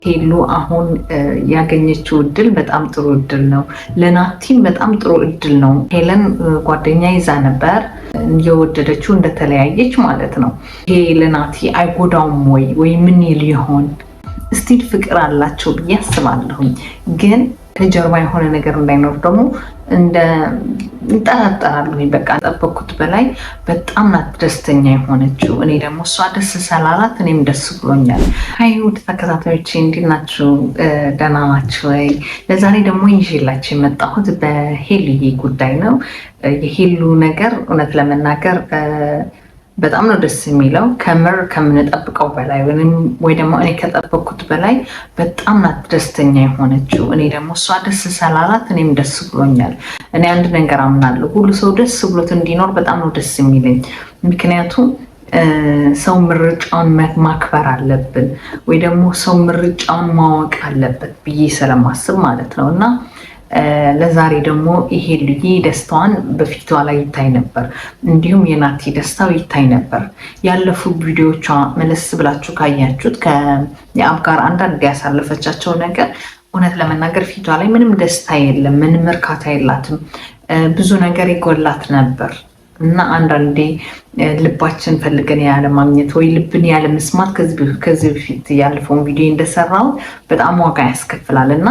ሄሉ አሁን ያገኘችው እድል በጣም ጥሩ እድል ነው። ለናቲም በጣም ጥሩ እድል ነው። ሄለን ጓደኛ ይዛ ነበር እየወደደችው እንደተለያየች ማለት ነው። ይሄ ለናቲ አይጎዳውም ወይ ምን ይል ይሆን? ስቲል ፍቅር አላቸው ብዬ አስባለሁኝ። ግን ከጀርባ የሆነ ነገር እንዳይኖር ደግሞ እንጠራጠራለሁ። በቃ ጠበኩት በላይ በጣም ናት ደስተኛ የሆነችው። እኔ ደግሞ እሷ ደስ ስላላት እኔም ደስ ብሎኛል። ሀይ ውድ ተከታታዮቼ እንዴት ናችሁ? ደህና ናችሁ ወይ? ለዛሬ ደግሞ ይዤላችሁ የመጣሁት በሄሉዬ ጉዳይ ነው። የሄሉ ነገር እውነት ለመናገር በጣም ነው ደስ የሚለው። ከምር ከምንጠብቀው በላይ ወይ ደግሞ እኔ ከጠበኩት በላይ በጣም ናት ደስተኛ የሆነችው። እኔ ደግሞ እሷ ደስ ስላላት እኔም ደስ ብሎኛል። እኔ አንድ ነገር አምናለሁ፣ ሁሉ ሰው ደስ ብሎት እንዲኖር በጣም ነው ደስ የሚለኝ። ምክንያቱም ሰው ምርጫውን ማክበር አለብን ወይ ደግሞ ሰው ምርጫውን ማወቅ አለበት ብዬ ስለማስብ ማለት ነው። እና ለዛሬ ደግሞ ሄሉዬ ደስታዋን በፊቷ ላይ ይታይ ነበር፣ እንዲሁም የናቲ ደስታው ይታይ ነበር። ያለፉ ቪዲዮቿ መለስ ብላችሁ ካያችሁት ከየአብ ጋር አንዳንድ ያሳለፈቻቸው ነገር እውነት ለመናገር ፊቷ ላይ ምንም ደስታ የለም፣ ምንም እርካታ የላትም፣ ብዙ ነገር ይጎላት ነበር። እና አንዳንዴ ልባችን ፈልገን ያለ ማግኘት ወይ ልብን ያለ መስማት ከዚህ በፊት ያለፈውን ቪዲዮ እንደሰራው በጣም ዋጋ ያስከፍላል። እና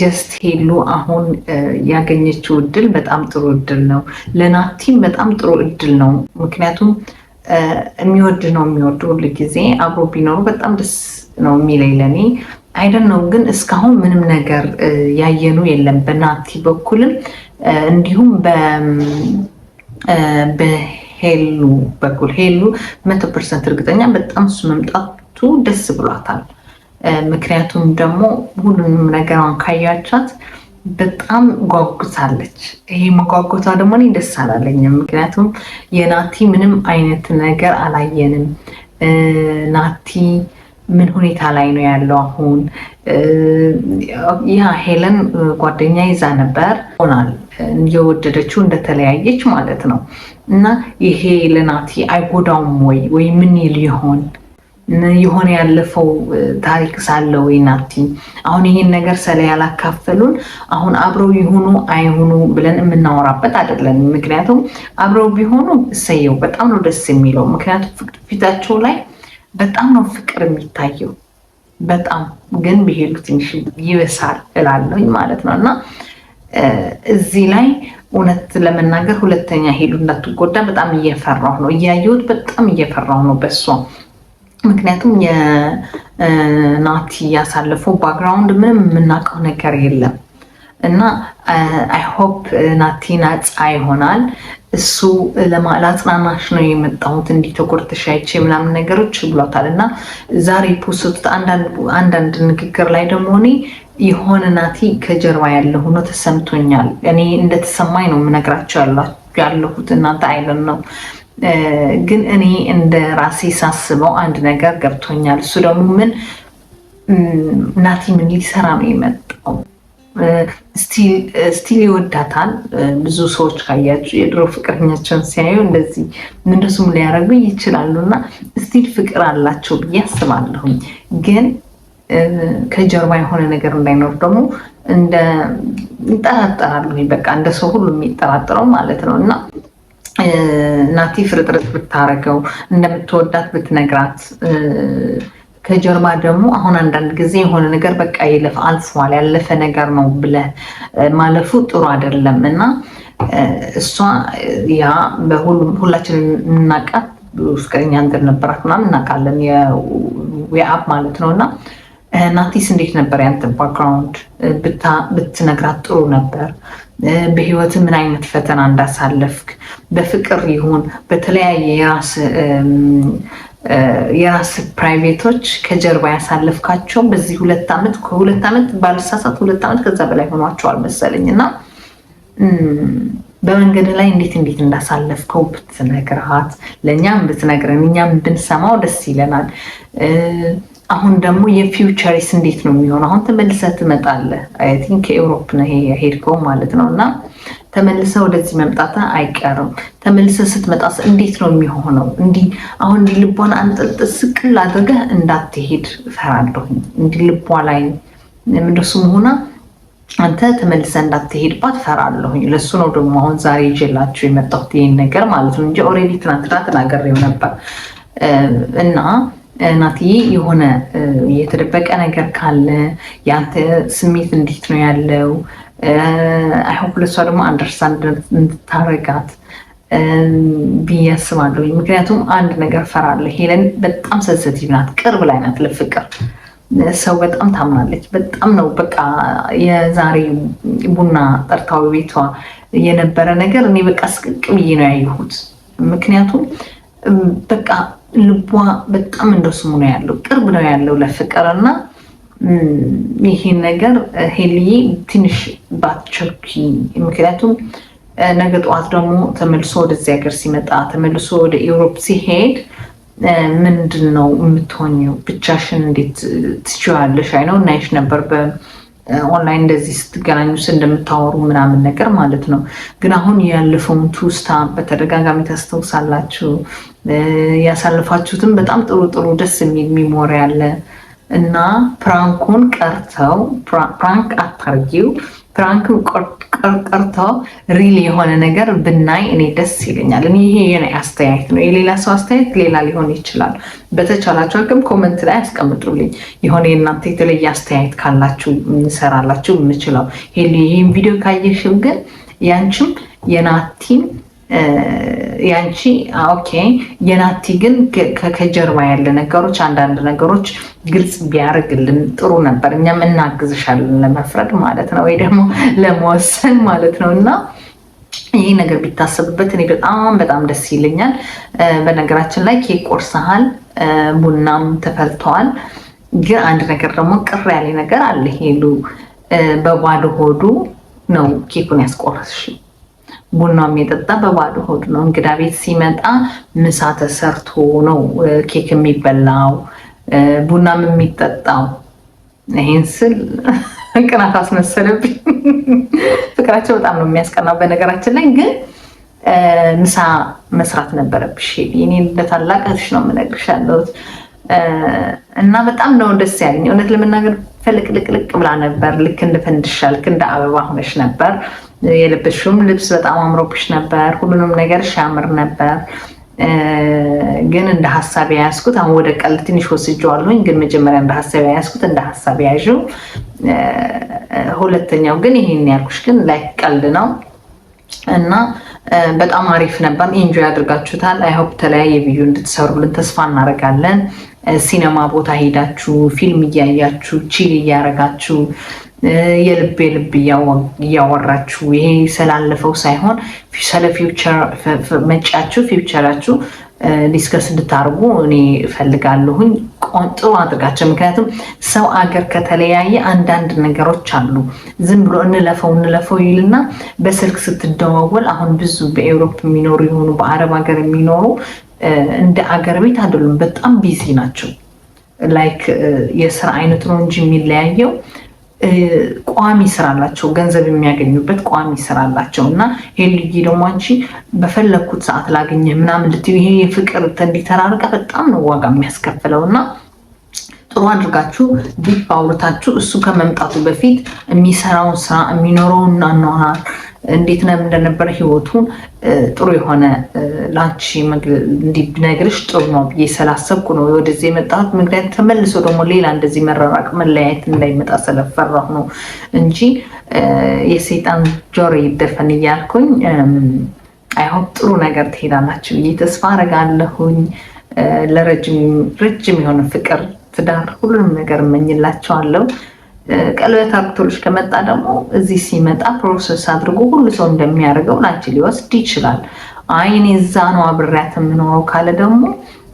ጀስት ሄሉ አሁን ያገኘችው እድል በጣም ጥሩ እድል ነው። ለናቲም በጣም ጥሩ እድል ነው። ምክንያቱም የሚወድ ነው የሚወዱ ሁሉ ጊዜ አብሮ ቢኖሩ በጣም ደስ ነው የሚለኝ ለኔ አይደል ነው። ግን እስካሁን ምንም ነገር ያየኑ የለም በናቲ በኩልም እንዲሁም በሄሉ በኩል። ሄሉ 100% እርግጠኛ በጣም እሱ መምጣቱ ደስ ብሏታል። ምክንያቱም ደግሞ ሁሉንም ነገሯን ካያቻት በጣም ጓጉታለች። ይሄ መጓጉቷ ደግሞ እኔ ደስ አላለኝም። ምክንያቱም የናቲ ምንም አይነት ነገር አላየንም። ናቲ ምን ሁኔታ ላይ ነው ያለው አሁን? ያ ሄለን ጓደኛ ይዛ ነበር ሆናል እየወደደችው እንደተለያየች ማለት ነው። እና ይሄ ለናቲ አይጎዳውም ወይ ምን ይል ይሆን? የሆነ ያለፈው ታሪክ ሳለ ወይ ናቲ አሁን ይሄን ነገር ስለ ያላካፈሉን አሁን አብረው ይሁኑ አይሁኑ ብለን የምናወራበት አይደለም። ምክንያቱም አብረው ቢሆኑ እሰየው በጣም ነው ደስ የሚለው። ምክንያቱም ፊታቸው ላይ በጣም ነው ፍቅር የሚታየው። በጣም ግን ቢሄዱ ትንሽ ይበሳል እላለሁኝ ማለት ነው። እና እዚህ ላይ እውነት ለመናገር ሁለተኛ ሄሉ እንዳትጎዳ በጣም እየፈራሁ ነው፣ እያየሁት በጣም እየፈራሁ ነው በሷ። ምክንያቱም የናቲ ያሳለፈው ባክግራውንድ ምንም የምናውቀው ነገር የለም። እና አይ ሆፕ ናቲ ነፃ ይሆናል። እሱ ለአጽናናሽ ነው የመጣሁት እንዲህ ተጎድተሽ አይቼ ምናምን ነገሮች ብሏታል። እና ዛሬ ፖስት አንዳንድ ንግግር ላይ ደግሞ እኔ የሆነ ናቲ ከጀርባ ያለ ሆኖ ተሰምቶኛል። እኔ እንደተሰማኝ ነው የምነግራቸው ያለሁት፣ እናንተ አይለን ነው። ግን እኔ እንደ ራሴ ሳስበው አንድ ነገር ገብቶኛል። እሱ ደግሞ ናቲ ምን ሊሰራ ነው የመጣው? ስቲል ይወዳታል። ብዙ ሰዎች ካያችሁ የድሮ ፍቅረኛቸውን ሲያዩ እንደዚህ እንደሱም ሊያደርጉ ይችላሉ። እና ስቲል ፍቅር አላቸው ብዬ አስባለሁኝ። ግን ከጀርባ የሆነ ነገር እንዳይኖር ደግሞ እንጠራጠራለሁ። በቃ እንደ ሰው ሁሉ የሚጠራጠረው ማለት ነው። እና ናቲ ፍርጥርጥ ብታረገው እንደምትወዳት ብትነግራት ከጀርባ ደግሞ አሁን አንዳንድ ጊዜ የሆነ ነገር በቃ ይለፍ አልፏል ያለፈ ነገር ነው ብለህ ማለፉ ጥሩ አይደለም። እና እሷ ያ ሁላችን እናቃት ፍቅረኛ እንደነበራት ምናምን እናውቃለን፣ የአብ ማለት ነው። እና ናቲስ እንዴት ነበር ያንተ ባክግራውንድ ብትነግራት ጥሩ ነበር። በህይወት ምን አይነት ፈተና እንዳሳለፍክ በፍቅር ይሁን በተለያየ የራስ ፕራይቬቶች ከጀርባ ያሳለፍካቸው በዚህ 2 ዓመት ባልሳሳት 2 ዓመት ከዛ በላይ ሆኗቸዋል መሰለኝ። እና በመንገድ ላይ እንዴት እንዳሳለፍከው ብትነግራት፣ ለእኛም ብትነግረን እኛም ብንሰማው ደስ ይለናል። አሁን ደግሞ የፊውቸሪስ እንዴት ነው የሚሆነው? አሁን ተመልሰህ ትመጣለህ። አይ ቲንክ ከኤውሮፕ ነው ሄድከው ማለት ነው። እና ተመልሰህ ወደዚህ መምጣት አይቀርም። ተመልሰህ ስትመጣስ እንዴት ነው የሚሆነው? እንዲህ አሁን እንዲህ ልቧን አንጠልጥል ስቅል አድርገህ እንዳትሄድ እፈራለሁ። እንዲህ ልቧ ላይ ምንድነው መሆና አንተ ተመልሰህ እንዳትሄድባት እፈራለሁ። ለሱ ነው ደግሞ አሁን ዛሬ ይዤላችሁ የመጣሁት ይሄን ነገር ማለት ነው እንጂ ኦልሬዲ ትናንትና ተናግሬው ነበር እና ናትዬ የሆነ የተደበቀ ነገር ካለ ያንተ ስሜት እንዴት ነው ያለው? አይ ሆፕ ለሷ ደግሞ አንደርስታንድ እንድታረጋት ብዬ አስባለሁ። ምክንያቱም አንድ ነገር ፈራለሁ፣ ሄለን በጣም ሴንሲቲቭ ናት፣ ቅርብ ላይ ናት ለፍቅር። ሰው በጣም ታምናለች። በጣም ነው በቃ የዛሬ ቡና ጠርታዊ ቤቷ የነበረ ነገር እኔ በቃ ስቅቅ ብዬ ነው ያየሁት። ምክንያቱም በቃ ልቧ በጣም እንደስሙ ነው ያለው፣ ቅርብ ነው ያለው ለፍቅር እና ይሄን ነገር ሄልዬ ትንሽ ባትቸኩ። ምክንያቱም ነገ ጠዋት ደግሞ ተመልሶ ወደዚህ ሀገር ሲመጣ ተመልሶ ወደ ኢውሮፕ ሲሄድ ምንድን ነው የምትሆኝው? ብቻሽን እንዴት ትችያለሽ? አይ ነው እናይሽ ነበር ኦንላይን እንደዚህ ስትገናኙ እንደምታወሩ ምናምን ነገር ማለት ነው። ግን አሁን ያለፈውን ትውስታ በተደጋጋሚ ታስታውሳላችሁ። ያሳልፋችሁትም በጣም ጥሩ ጥሩ ደስ የሚል ሚሞሪ አለ እና ፕራንኩን ቀርተው ፕራንክ አታርጊው፣ ፕራንክን ቀርተው ሪል የሆነ ነገር ብናይ እኔ ደስ ይለኛል። እኔ ይሄ የኔ አስተያየት ነው። የሌላ ሰው አስተያየት ሌላ ሊሆን ይችላል። በተቻላችሁ አቅም ኮመንት ላይ አስቀምጡልኝ። የሆነ የእናንተ የተለየ አስተያየት ካላችሁ እንሰራላችሁ የምችለው። ይሄን ቪዲዮ ካየሽው ግን ያንቺም የናቲም ያንቺ ኦኬ የናቲ ግን ከጀርባ ያለ ነገሮች አንዳንድ ነገሮች ግልጽ ቢያደርግልን ጥሩ ነበር። እኛም እናግዝሻለን ለመፍረድ ማለት ነው፣ ወይ ደግሞ ለመወሰን ማለት ነው። እና ይህ ነገር ቢታሰብበት እኔ በጣም በጣም ደስ ይለኛል። በነገራችን ላይ ኬክ ቆርሰሃል፣ ቡናም ተፈልተዋል። ግን አንድ ነገር ደግሞ ቅር ያለ ነገር አለ። ሄሉ በባዶ ሆዱ ነው ኬኩን ያስቆረስሽ። ቡናም የጠጣ በባዶ ሆድ ነው። እንግዳ ቤት ሲመጣ ምሳ ተሰርቶ ነው ኬክ የሚበላው ቡናም የሚጠጣው። ይሄን ስል ቅናት አስመሰለብኝ። ፍቅራቸው በጣም ነው የሚያስቀናው። በነገራችን ላይ ግን ምሳ መስራት ነበረብሽ። እኔ እንደታላቅ እህትሽ ነው የምነግርሽ ያለሁት እና በጣም ነው ደስ ያለኝ። እውነት ለመናገር ፍልቅልቅልቅ ብላ ነበር። ልክ እንደ ፈንድሻ፣ ልክ እንደ አበባ ሆነሽ ነበር። የለበሽውም ልብስ በጣም አምሮብሽ ነበር። ሁሉንም ነገር ያምር ነበር። ግን እንደ ሀሳብ ያያዝኩት አሁን ወደ ቀልድ ትንሽ ወስጄዋለሁኝ። ግን መጀመሪያ እንደ ሀሳብ ያያዝኩት እንደ ሀሳብ ያዥው። ሁለተኛው ግን ይሄን ያልኩሽ ግን ላይ ቀልድ ነው እና በጣም አሪፍ ነበር። ኢንጆይ አድርጋችሁታል። አይ ሆፕ ተለያየ ቪዲዮ እንድትሰሩልን ተስፋ እናደርጋለን። ሲኔማ ቦታ ሄዳችሁ ፊልም እያያችሁ ቺል እያረጋችሁ የልብ እያወራችሁ ይሄ ስላለፈው ሳይሆን ስለ ፊውቸር መጫችሁ ፊውቸራችሁ ዲስከስ እንድታርጉ እኔ እፈልጋለሁኝ። ጥሩ አድርጋቸው። ምክንያቱም ሰው አገር ከተለያየ አንዳንድ ነገሮች አሉ። ዝም ብሎ እንለፈው ይልና በስልክ ስትደዋወል አሁን ብዙ በኤውሮፕ የሚኖሩ የሆኑ በአረብ ሀገር የሚኖሩ እንደ አገር ቤት አይደሉም። በጣም ቢዚ ናቸው። ላይክ የስራ አይነት ነው እንጂ የሚለያየው ቋሚ ስራ አላቸው፣ ገንዘብ የሚያገኙበት ቋሚ ስራ አላቸው። እና ሄልዬ ደግሞ አንቺ በፈለግኩት ሰዓት ላገኘህ ምናምን ልትይው ይሄ የፍቅር እንዲተራርቀ በጣም ነው ዋጋ የሚያስከፍለው። እና ጥሩ አድርጋችሁ ዲፕ አውርታችሁ እሱ ከመምጣቱ በፊት የሚሰራውን ስራ የሚኖረውን አኗኗር እንዴት ነው እንደነበረ ህይወቱን ጥሩ የሆነ ላንቺ እንዲነግርሽ ጥሩ ነው ብዬ ስላሰብኩ ነው ወደዚህ የመጣሁት። ምክንያቱም ተመልሶ ደግሞ ሌላ እንደዚህ መራራቅ መለያየት እንዳይመጣ ስለፈራሁ ነው እንጂ የሰይጣን ጆሮ ይደፈን እያልኩኝ አይሆን ጥሩ ነገር ትሄዳላችሁ ብዬ ተስፋ አደርጋለሁኝ። ለረጅም የሆነ ፍቅር፣ ትዳር፣ ሁሉንም ነገር እመኝላቸዋለሁ። ቀለበት አርግቶልሽ ከመጣ ደግሞ እዚህ ሲመጣ ፕሮሰስ አድርጎ ሁሉ ሰው እንደሚያደርገው ላንቺ ሊወስድ ይችላል። አይ እኔ እዛ ነው አብሬያት የምኖረው ካለ ደግሞ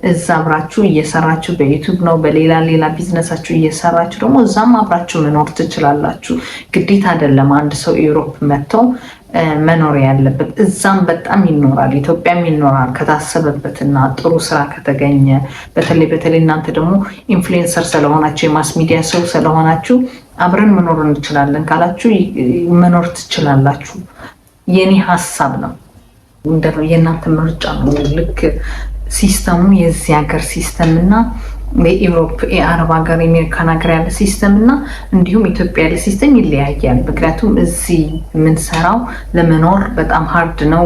እዛ አብራችሁ እየሰራችሁ በዩቲዩብ ነው በሌላ ቢዝነሳችሁ እየሰራችሁ ደግሞ እዛም አብራችሁ መኖር ትችላላችሁ። ግዴታ አይደለም አንድ ሰው ዩሮፕ መጥተው መኖር ያለበት። እዛም በጣም ይኖራል፣ ኢትዮጵያም ይኖራል ከታሰበበትና ጥሩ ስራ ከተገኘ። በተለይ እናንተ ደግሞ ኢንፍሉዌንሰር ስለሆናችሁ የማስ ሚዲያ ሰው ስለሆናችሁ አብረን መኖር እንችላለን ካላችሁ መኖር ትችላላችሁ። የኔ ሀሳብ ነው፣ የእናንተ ምርጫ ነው። ልክ ሲስተሙ የዚህ ሀገር ሲስተም እና የኢሮፕ የአረብ ሀገር የአሜሪካን ሀገር ያለ ሲስተም እና እንዲሁም ኢትዮጵያ ያለ ሲስተም ይለያያል። ምክንያቱም እዚህ የምንሰራው ለመኖር በጣም ሀርድ ነው።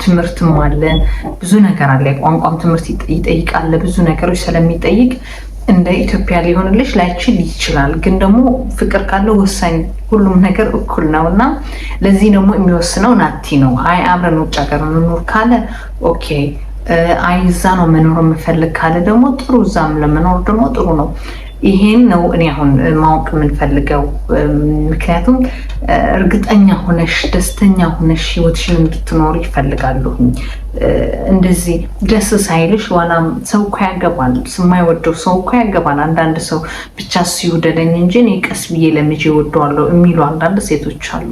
ትምህርትም አለ፣ ብዙ ነገር አለ። የቋንቋም ትምህርት ይጠይቃል። ብዙ ነገሮች ስለሚጠይቅ እንደ ኢትዮጵያ ሊሆንልሽ ላይችል ይችላል። ግን ደግሞ ፍቅር ካለው ወሳኝ ሁሉም ነገር እኩል ነው እና ለዚህ ደግሞ የሚወስነው ናቲ ነው። አይ አብረን ውጭ ሀገር እንኖር ካለ ኦኬ፣ አይ እዛ ነው መኖር የምፈልግ ካለ ደግሞ ጥሩ፣ እዛም ለመኖር ደግሞ ጥሩ ነው። ይሄን ነው እኔ አሁን ማወቅ የምንፈልገው። ምክንያቱም እርግጠኛ ሆነሽ ደስተኛ ሆነሽ ህይወትሽን እንድትኖር ይፈልጋሉ። እንደዚህ ደስ ሳይልሽ ዋላም ሰው እኮ ያገባል፣ የማይወደው ሰው እኮ ያገባል። አንዳንድ ሰው ብቻ ሲወደደኝ እንጂ እኔ ቀስ ብዬ ለምጄ እወደዋለሁ የሚሉ አንዳንድ ሴቶች አሉ።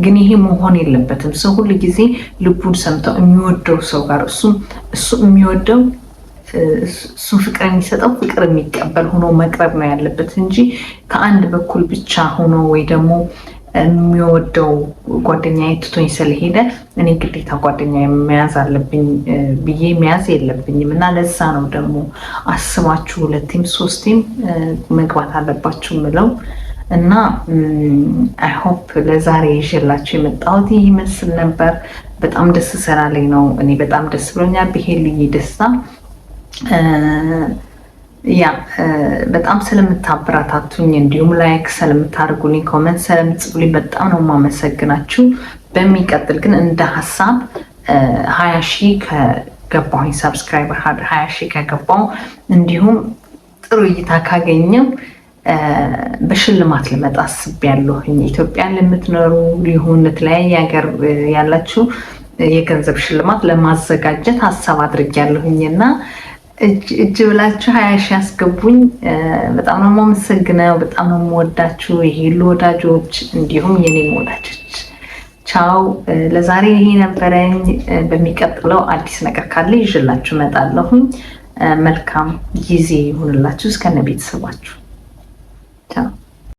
ግን ይሄ መሆን የለበትም። ሰው ሁሉ ጊዜ ልቡን ሰምተው የሚወደው ሰው ጋር እሱ የሚወደው እሱ ፍቅር የሚሰጠው ፍቅር የሚቀበል ሆኖ መቅረብ ነው ያለበት እንጂ ከአንድ በኩል ብቻ ሆኖ ወይ ደግሞ የሚወደው ጓደኛ ትቶኝ ስለሄደ እኔ ግዴታ ጓደኛ መያዝ አለብኝ ብዬ መያዝ የለብኝም። እና ለዛ ነው ደግሞ አስባችሁ ሁለቴም ሶስቴም መግባት አለባችሁ ምለው። እና አይ ሆፕ ለዛሬ ይዤላችሁ የመጣሁት ይህ ይመስል ነበር። በጣም ደስ ስላለኝ ነው። እኔ በጣም ደስ ብሎኛል። በሄሉዬ ደስታ በጣም ስለምታበረታቱኝ እንዲሁም ላይክ ስለምታደርጉልኝ ኮሜንት ስለምትጽፉልኝ በጣም ነው የማመሰግናችሁ። በሚቀጥል ግን እንደ ሀሳብ 20 ሺህ ከገባሁኝ ሰብስክራይበር 20 ሺህ ከገባሁ እንዲሁም ጥሩ እይታ ካገኘው በሽልማት ልመጣ አስቤያለሁኝ። ኢትዮጵያን ለምትኖሩ ሊሆን ለተለያየ ሀገር ያላችሁ የገንዘብ ሽልማት ለማዘጋጀት ሀሳብ አድርጌያለሁኝና እጅ ብላችሁ 20 ሺህ ያስገቡኝ። በጣም ነው የማመሰግነው። በጣም ነው የምወዳችሁ የሄሉ ወዳጆች እንዲሁም የኔ ወዳጆች። ቻው። ለዛሬ ይሄ ነበረኝ። በሚቀጥለው አዲስ ነገር ካለ ይዤላችሁ እመጣለሁኝ። መልካም ጊዜ ይሁንላችሁ እስከነ ቤተሰባችሁ።